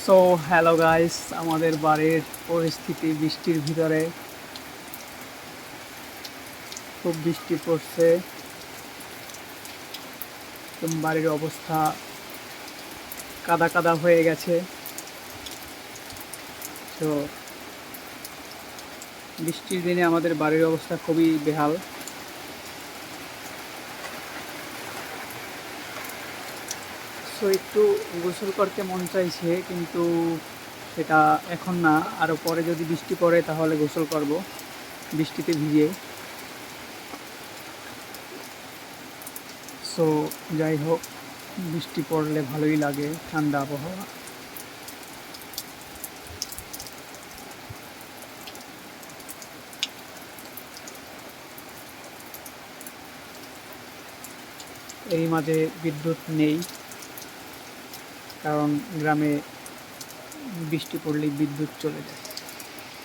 So hello guys, আমাদের বাড়ির পরিস্থিতি বৃষ্টির ভিতরে খুব বৃষ্টি পড়ছে। বাড়ির অবস্থা কাদা কাদা হয়ে গেছে। তো বৃষ্টির দিনে আমাদের বাড়ির অবস্থা খুবই বেহাল। সো একটু গোসল করতে মন চাইছে, কিন্তু সেটা এখন না, আরও পরে যদি বৃষ্টি পড়ে তাহলে গোসল করব বৃষ্টিতে ভিজে। সো যাই হোক, বৃষ্টি পড়লে ভালোই লাগে, ঠান্ডা আবহাওয়া। এই মাঝে বিদ্যুৎ নেই, কারণ গ্রামে বৃষ্টি পড়লেই বিদ্যুৎ চলে যায়।